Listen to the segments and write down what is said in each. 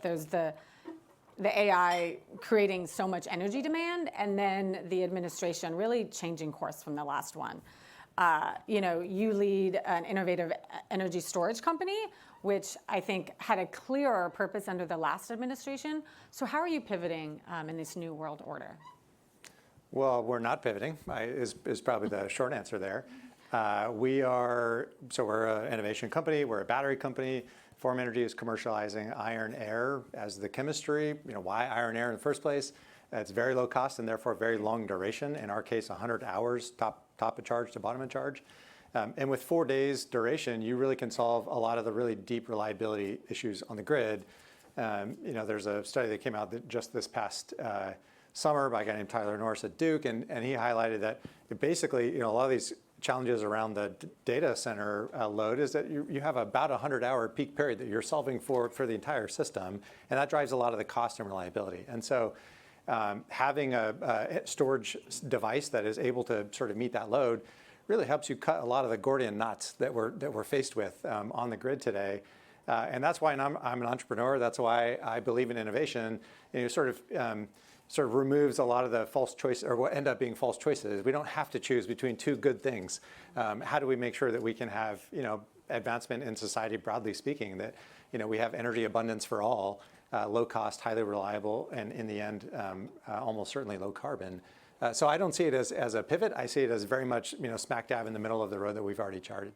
There's the AI creating so much energy demand, and then the administration really changing course from the last one. You lead an innovative energy storage company, which I think had a clearer purpose under the last administration. So how are you pivoting in this new world order? Well, we're not pivoting, is probably the short answer there. We're an innovation company, we're a battery company. Form Energy is commercializing iron air as the chemistry. Why iron air in the first place? It's very low cost and therefore very long duration. In our case, 100 hours, top of charge to bottom of charge. And with 4 days duration, you really can solve a lot of the really deep reliability issues on the grid. There's a study that came out just this past summer by a guy named Tyler Norris at Duke, and he highlighted that basically, a lot of these challenges around the data center load is that you have about a 100-hour peak period that you're solving for the entire system, and that drives a lot of the cost and reliability. And so having a storage device that is able to sort of meet that load really helps you cut a lot of the Gordian knots that we're faced with on the grid today. And that's why I'm an entrepreneur. That's why I believe in innovation. And sort of removes a lot of the false choice, or what end up being false choices. We don't have to choose between two good things. How do we make sure that we can have advancement in society, broadly speaking, that we have energy abundance for all, low cost, highly reliable, and in the end, almost certainly low carbon. So I don't see it as a pivot. I see it as very much smack dab in the middle of the road that we've already charted.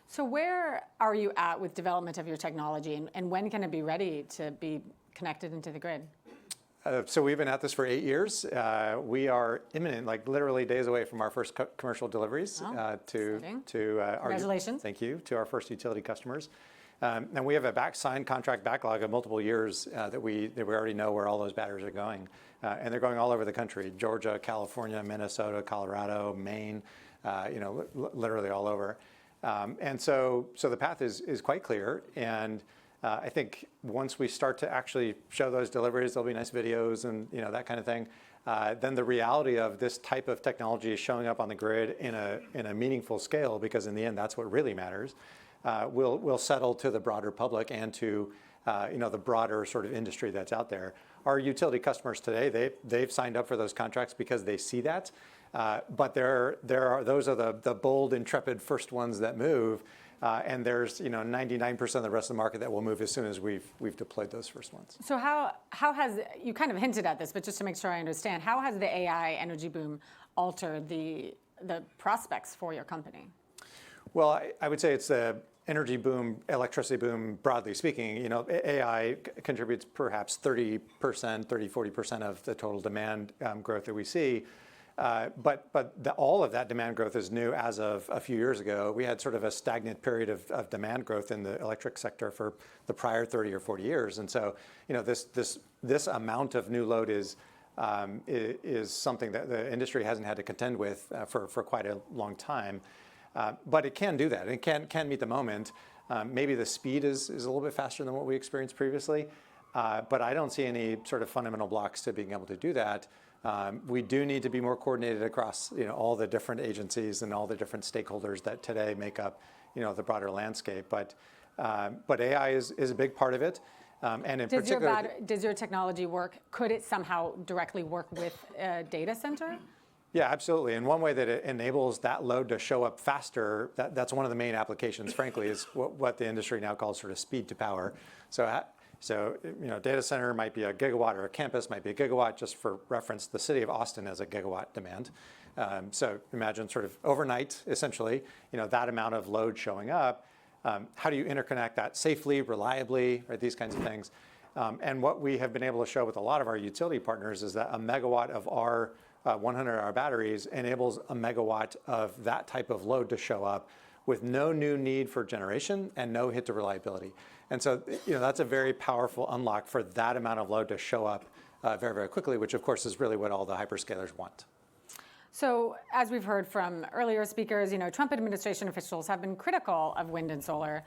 So where are you at with development of your technology, and when can it be ready to be connected into the grid? So we've been at this for 8 years. We are imminent, like literally days away from our first commercial deliveries to our, congratulations. Thank you, to our first utility customers. And we have a signed contract backlog of multiple years that we already know where all those batteries are going. And they're going all over the country: Georgia, California, Minnesota, Colorado, Maine, literally all over. And so the path is quite clear. And I think once we start to actually show those deliveries, there'll be nice videos and that kind of thing. Then the reality of this type of technology is showing up on the grid in a meaningful scale, because in the end, that's what really matters. Will settle to the broader public and to the broader sort of industry that's out there. Our utility customers today, they've signed up for those contracts because they see that. But those are the bold, intrepid first ones that move. And there's 99% of the rest of the market that will move as soon as we've deployed those first ones. So how has, you kind of hinted at this, but just to make sure I understand, how has the AI energy boom altered the prospects for your company? Well, I would say it's the energy boom, electricity boom, broadly speaking. AI contributes perhaps 30%, 40% of the total demand growth that we see. But all of that demand growth is new as of a few years ago. We had sort of a stagnant period of demand growth in the electric sector for the prior 30 or 40 years. And so, this amount of new load is something that the industry hasn't had to contend with for quite a long time. But it can do that. It can meet the moment. Maybe the speed is a little bit faster than what we experienced previously. But I don't see any sort of fundamental blocks to being able to do that. We do need to be more coordinated across all the different agencies and all the different stakeholders that today make up the broader landscape. But AI is a big part of it. And in particular, does your technology work? Could it somehow directly work with a data center? Yeah, absolutely. And one way that it enables that load to show up faster, that's one of the main applications, frankly, is what the industry now calls sort of speed to power. So, data center might be a gigawatt, or a campus might be a gigawatt. Just for reference, the city of Austin has a gigawatt demand. So imagine sort of overnight, essentially, that amount of load showing up. How do you interconnect that safely, reliably, right? These kinds of things. And what we have been able to show with a lot of our utility partners is that a megawatt of our 100-hour batteries enables a megawatt of that type of load to show up with no new need for generation and no hit to reliability. And so, that's a very powerful unlock for that amount of load to show up very, very quickly, which of course is really what all the hyperscalers want. So as we've heard from earlier speakers, Trump administration officials have been critical of wind and solar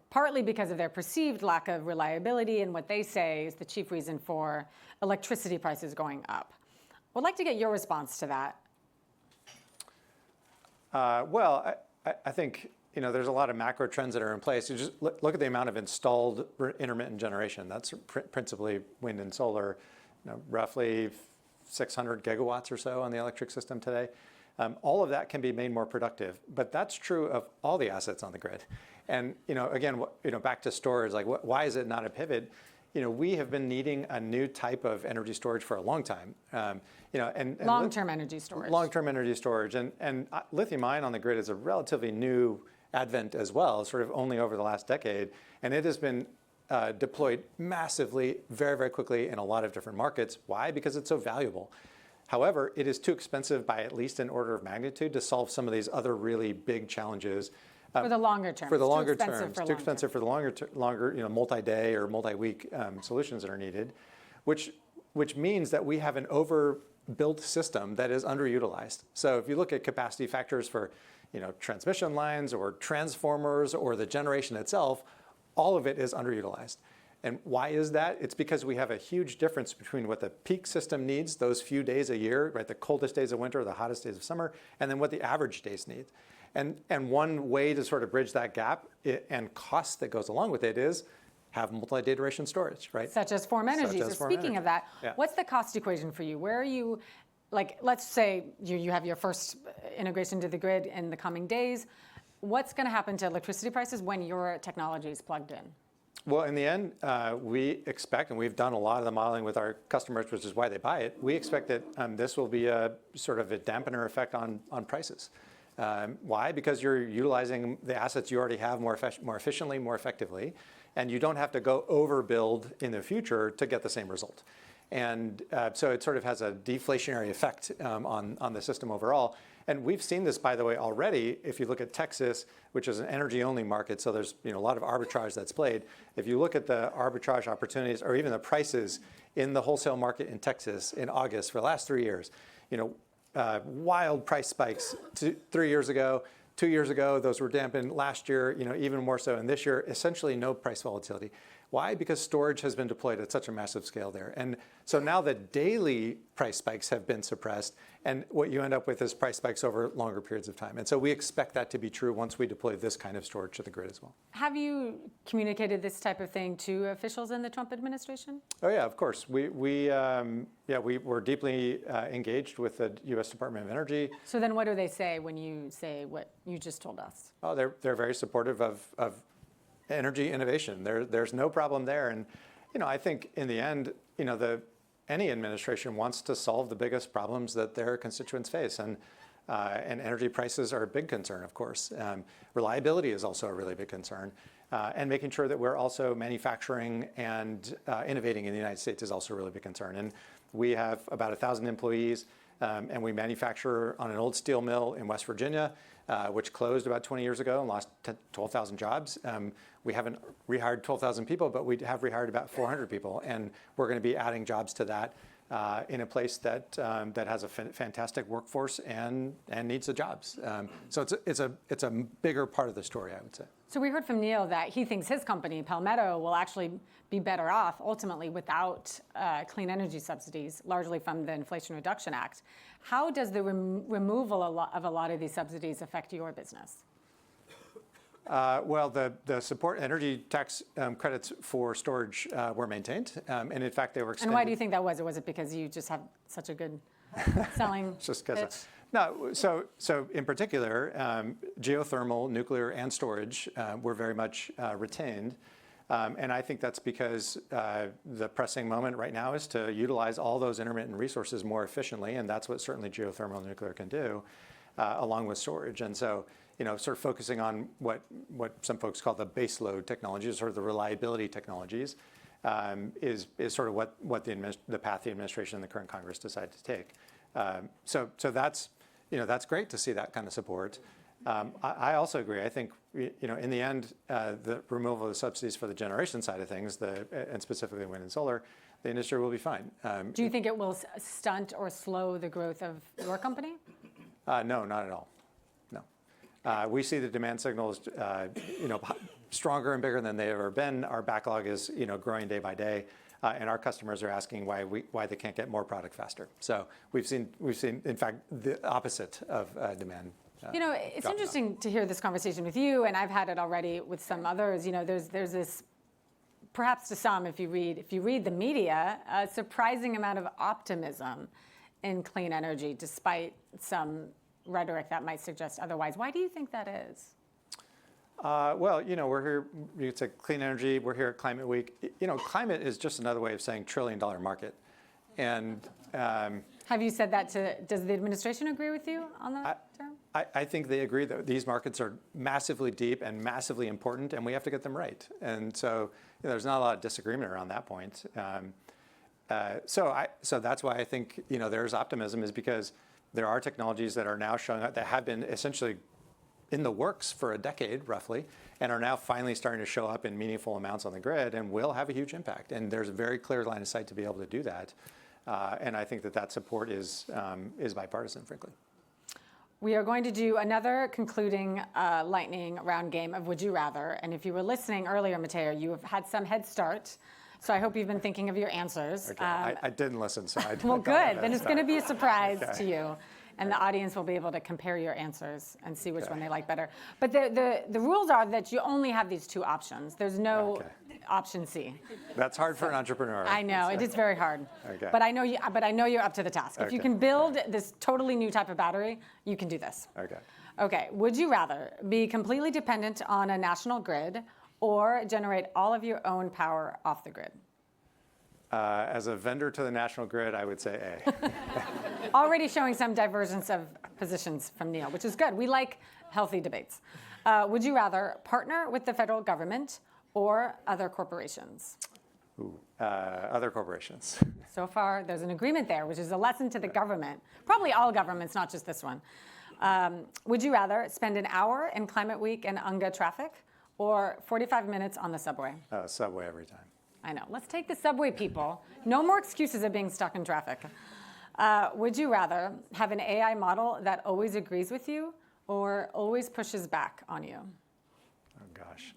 partly because of their perceived lack of reliability, and what they say is the chief reason for electricity prices going up. I'd like to get your response to that. Well, I think there's a lot of macro trends that are in place. You just look at the amount of installed intermittent generation. That's principally wind and solar, roughly 600 gigawatts or so on the electric system today. All of that can be made more productive, but that's true of all the assets on the grid. And again, back to storage, like why is it not a pivot? We have been needing a new type of energy storage for a long time. And long-term energy storage. Long-term energy storage, and lithium-ion on the grid is a relatively new advent as well, sort of only over the last decade, and it has been deployed massively, very, very quickly in a lot of different markets. Why? Because it's so valuable. However, it is too expensive by at least an order of magnitude to solve some of these other really big challenges. For the longer term. For the longer term. It's too expensive for the longer multi-day or multi-week solutions that are needed, which means that we have an overbuilt system that is underutilized. So if you look at capacity factors for transmission lines or transformers or the generation itself, all of it is underutilized. And why is that? It's because we have a huge difference between what the peak system needs, those few days a year, right, the coldest days of winter, the hottest days of summer, and then what the average days need. And one way to sort of bridge that gap and cost that goes along with it is have multi-day duration storage, right? Such as Form Energy. So speaking of that, what's the cost equation for you? Where are you, like, let's say you have your first integration to the grid in the coming days. What's going to happen to electricity prices when your technology is plugged in? Well, in the end, we expect, and we've done a lot of the modeling with our customers, which is why they buy it, we expect that this will be a sort of a dampener effect on prices. Why? Because you're utilizing the assets you already have more efficiently, more effectively, and you don't have to go overbuild in the future to get the same result. And so it sort of has a deflationary effect on the system overall. And we've seen this, by the way, already. If you look at Texas, which is an energy-only market, so there's a lot of arbitrage that's played. If you look at the arbitrage opportunities or even the prices in the wholesale market in Texas in August for the last 3 years, wild price spikes 3 years ago. 2 years ago, those were dampened. Last year, even more so. And this year, essentially no price volatility. Why? Because storage has been deployed at such a massive scale there. And so now the daily price spikes have been suppressed. And what you end up with is price spikes over longer periods of time. And so we expect that to be true once we deploy this kind of storage to the grid as well. Have you communicated this type of thing to officials in the Trump administration? Oh, yeah, of course. We were deeply engaged with the U.S. Department of Energy. So then what do they say when you say what you just told us? Oh, they're very supportive of energy innovation. There's no problem there. And I think in the end, any administration wants to solve the biggest problems that their constituents face, and energy prices are a big concern, of course. Reliability is also a really big concern, and making sure that we're also manufacturing and innovating in the United States is also a really big concern. And we have about 1,000 employees, and we manufacture on an old steel mill in West Virginia, which closed about 20 years ago and lost 12,000 jobs. We haven't rehired 12,000 people, but we have rehired about 400 people, and we're going to be adding jobs to that in a place that has a fantastic workforce and needs the jobs. So it's a bigger part of the story, I would say. So we heard from Neil that he thinks his company, Palmetto, will actually be better off ultimately without clean energy subsidies, largely from the Inflation Reduction Act. How does the removal of a lot of these subsidies affect your business? Well, the support energy tax credits for storage were maintained, and in fact, they were extended. And why do you think that was? Or was it because you just have such a good selling just pitch? No, so in particular, geothermal, nuclear, and storage were very much retained. And I think that's because the pressing moment right now is to utilize all those intermittent resources more efficiently, and that's what certainly geothermal and nuclear can do, along with storage. And so, sort of focusing on what some folks call the baseload technologies, or the reliability technologies, is sort of what the path the administration and the current Congress decided to take. So that's great to see that kind of support. I also agree. I think in the end, the removal of the subsidies for the generation side of things, and specifically wind and solar, the industry will be fine. Do you think it will stunt or slow the growth of your company? No, not at all. No, we see the demand signals, stronger and bigger than they've ever been. Our backlog is growing day by day. And our customers are asking why they can't get more product faster. So we've seen, in fact, the opposite of demand It's drop interesting to hear this conversation with you, and I've had it already with some others. There's this, perhaps to some, if you read the media, a surprising amount of optimism in clean energy, despite some rhetoric that might suggest otherwise. Why do you think that is? Well, we're here, it's a clean energy, we're here at Climate Week. Climate is just another way of saying trillion-dollar market. And have you said that does the administration agree with you on that term? I think they agree that these markets are massively deep and massively important, and we have to get them right. And so there's not a lot of disagreement around that point. So that's why I think there's optimism, is because there are technologies that are now showing up that have been essentially in the works for a decade, roughly, and are now finally starting to show up in meaningful amounts on the grid and will have a huge impact. And there's a very clear line of sight to be able to do that. And I think that support is bipartisan, frankly. We are going to do another concluding lightning round game of Would You Rather. And if you were listening earlier, Mateo, you have had some head start. So I hope you've been thinking of your answers. Okay. I didn't listen, so I well, good. Then it's going to be a surprise okay. to you. And the audience will be able to compare your answers and see which one they like better. But the rules are that you only have these two options. There's no option C. That's hard for an entrepreneur. I know, it is very hard. Okay. But I know you're up to the task. If you can build this totally new type of battery, you can do this. Okay. Okay, would you rather be completely dependent on a national grid or generate all of your own power off the grid? As a vendor to the national grid, I would say A. Already showing some divergence of positions from Neil, which is good. We like healthy debates. Would you rather partner with the federal government or other corporations? Other corporations. So far, there's an agreement there, which is a lesson to the government. Probably all governments, not just this one. Would you rather spend an hour in Climate Week and UNGA traffic or 45 minutes on the subway? Subway every time. I know. Let's take the subway, people. No more excuses of being stuck in traffic. Would you rather have an AI model that always agrees with you or always pushes back on you? Oh, gosh.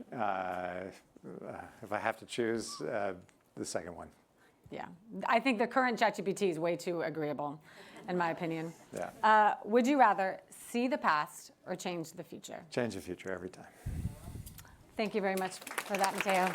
If I have to choose, the second one. Yeah. I think the current ChatGPT is way too agreeable, in my opinion. Yeah. Would you rather see the past or change the future? Change the future every time. Thank you very much for that, Mateo.